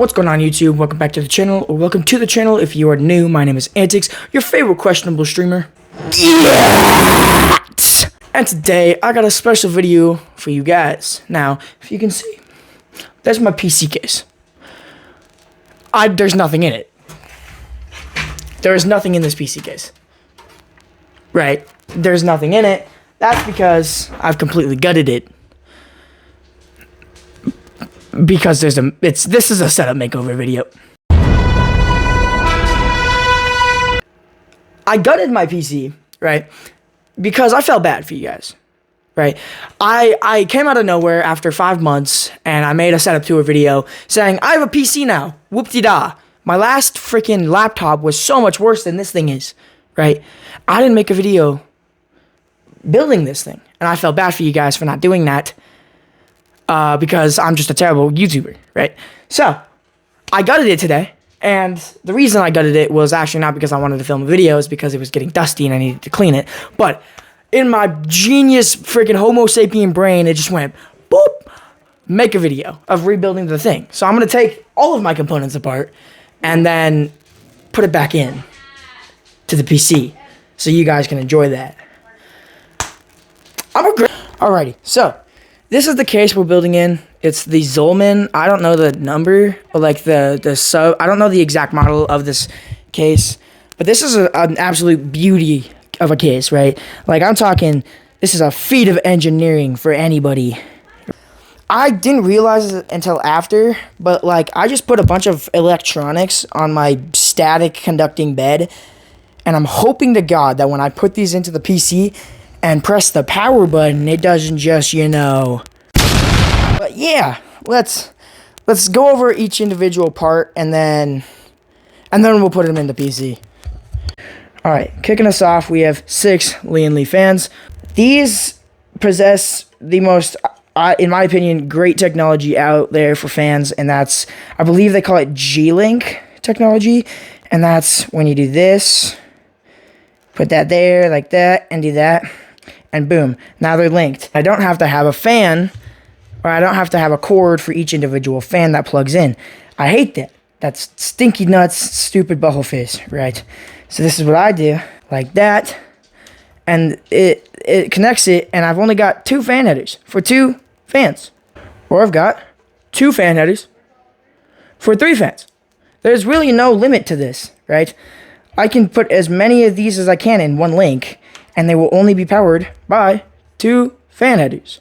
What's going on YouTube? Welcome back to the channel, or welcome to the channel if you are new. My name is Antics, your favorite questionable streamer. Yes! And today, I got a special video for you guys. Now, if you can see, there's my PC case. There's nothing in it. There is nothing in this PC case. Right? There's nothing in it. That's because I've completely gutted it. Because this is a setup makeover video. I gutted my PC, right? Because I felt bad for you guys, right? I came out of nowhere after 5 months and I made a setup tour video saying, I have a PC now. Whoop-de-da. My last freaking laptop was so much worse than this thing is, right? I didn't make a video building this thing. And I felt bad for you guys for not doing that. Because I'm just a terrible YouTuber, right? So, I gutted it today, and the reason I gutted it was actually not because I wanted to film a video, it's because it was getting dusty and I needed to clean it, but in my genius freaking homo sapien brain, it just went, boop, make a video of rebuilding the thing. So I'm going to take all of my components apart, and then put it back in to the PC, so you guys can enjoy that. Alrighty, so this is the case we're building in. It's the Zolman. I don't know the number, or like the sub. I don't know the exact model of this case, but this is an absolute beauty of a case, right? Like, I'm talking, this is a feat of engineering for anybody. I didn't realize it until after, but like, I just put a bunch of electronics on my static conducting bed, and I'm hoping to God that when I put these into the PC and press the power button, it doesn't just, you know. But yeah, let's go over each individual part, and then we'll put them in the PC. All right, kicking us off, we have 6 Lee fans. These possess the most, in my opinion, great technology out there for fans, and that's, I believe they call it G-Link technology, and that's when you do this, put that there like that, and do that. And boom, now they're linked. I don't have to have a fan, or I don't have to have a cord for each individual fan that plugs in. I hate that. That's stinky nuts, stupid butthole face, right? So this is what I do, like that, and it connects it, and I've only got 2 fan headers for 2 fans. Or I've got 2 fan headers for 3 fans. There's really no limit to this, right? I can put as many of these as I can in one link, and they will only be powered by 2 fan headers.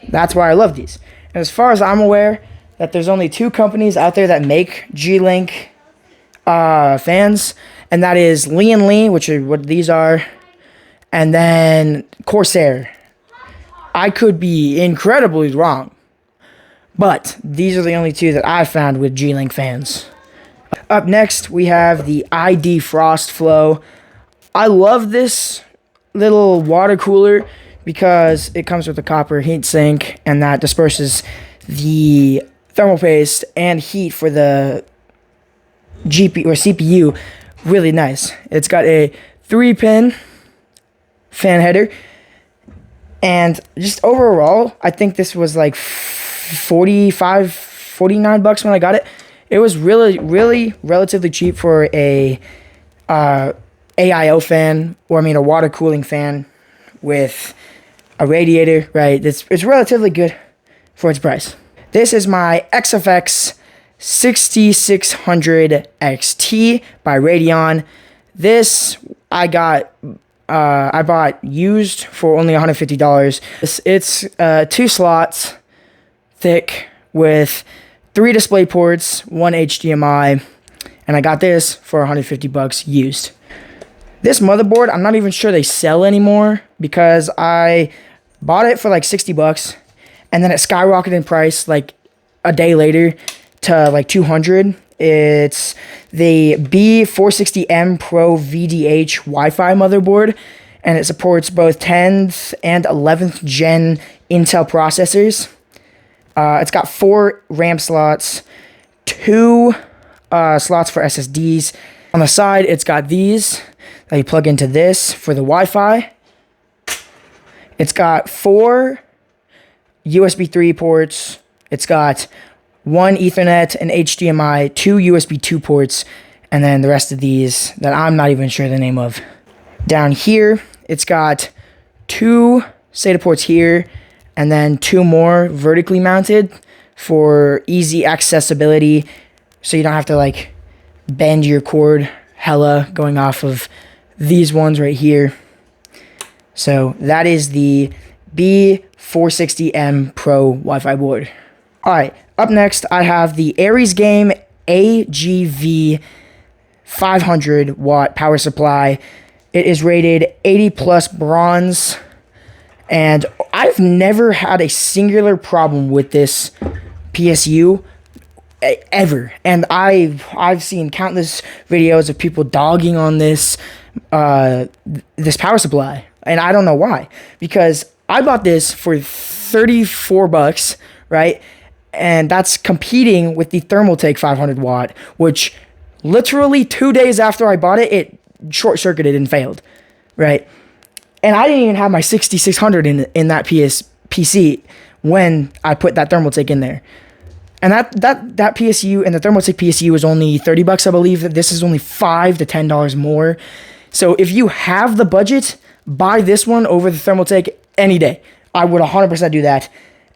That's why I love these. And as far as I'm aware, that there's only 2 companies out there that make G-Link fans, and that is Lee, which are what these are, and then Corsair. I could be incredibly wrong, but these are the only 2 that I've found with G-Link fans. Up next, we have the ID Frost Flow. I love this little water cooler because it comes with a copper heat sink, and that disperses the thermal paste and heat for the GPU or CPU really nice. It's got a 3-pin fan header, and just overall, I think this was like $49 when I got it. It was really relatively cheap for a AIO fan, or I mean a water cooling fan with a radiator, right? It's relatively good for its price. This is my XFX 6600 XT by Radeon. This I bought used for only $150. It's 2 slots thick with 3 display ports, 1 HDMI, and I got this for $150 used. This motherboard, I'm not even sure they sell anymore because I bought it for like $60, and then it skyrocketed in price like a day later to like $200. It's the B460M Pro VDH Wi-Fi motherboard, and it supports both 10th and 11th gen Intel processors. It's got 4 RAM slots, 2 slots for SSDs. On the side, it's got these that you plug into this for the Wi-Fi. It's got 4 USB 3 ports. It's got one Ethernet, an HDMI, two USB 2 ports, and then the rest of these that I'm not even sure the name of. Down here, it's got two SATA ports here, and then two more vertically mounted for easy accessibility, so you don't have to like bend your cord hella going off of these ones right here. So that is the B460M Pro Wi-Fi board. All right, up next I have the Aries Game AGV 500 watt power supply. It is rated 80 plus bronze, and I've never had a singular problem with this PSU ever. And I've seen countless videos of people dogging on this this power supply, and I don't know why, because I bought this for 34 bucks, right? And that's competing with the Thermaltake 500 watt, which literally 2 days after I bought it, it short-circuited and failed, right? And I didn't even have my 6600 in that PC when I put that Thermaltake in there. And that PSU and the Thermaltake PSU was only 30 bucks, I believe. This is only $5 to $10 more. So if you have the budget, buy this one over the Thermaltake any day. I would 100% do that.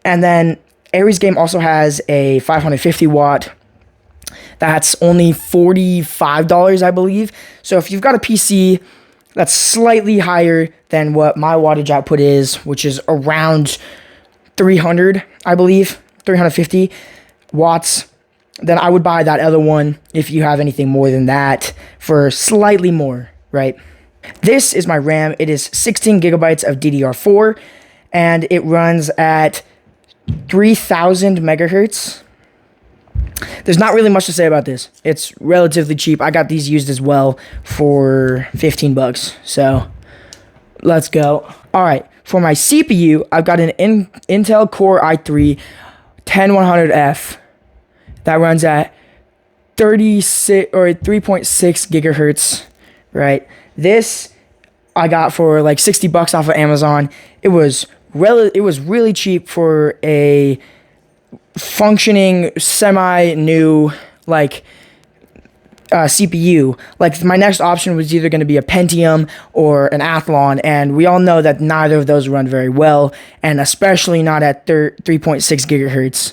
And then Aries Game also has a 550 watt. That's only $45, I believe. So if you've got a PC that's slightly higher than what my wattage output is, which is around 300, I believe, 350 watts, then I would buy that other one if you have anything more than that for slightly more, right? This is my RAM. It is 16 gigabytes of DDR4, and it runs at 3000 megahertz. There's not really much to say about this. It's relatively cheap. I got these used as well for 15 bucks. So let's go. All right. For my CPU, I've got an Intel Core i3 10100F that runs at 36 or 3.6 gigahertz, right? This I got for like 60 bucks off of Amazon. It was really cheap for a functioning semi-new like CPU. Like my next option was either going to be a Pentium or an Athlon, and we all know that neither of those run very well, and especially not at 3.6 gigahertz.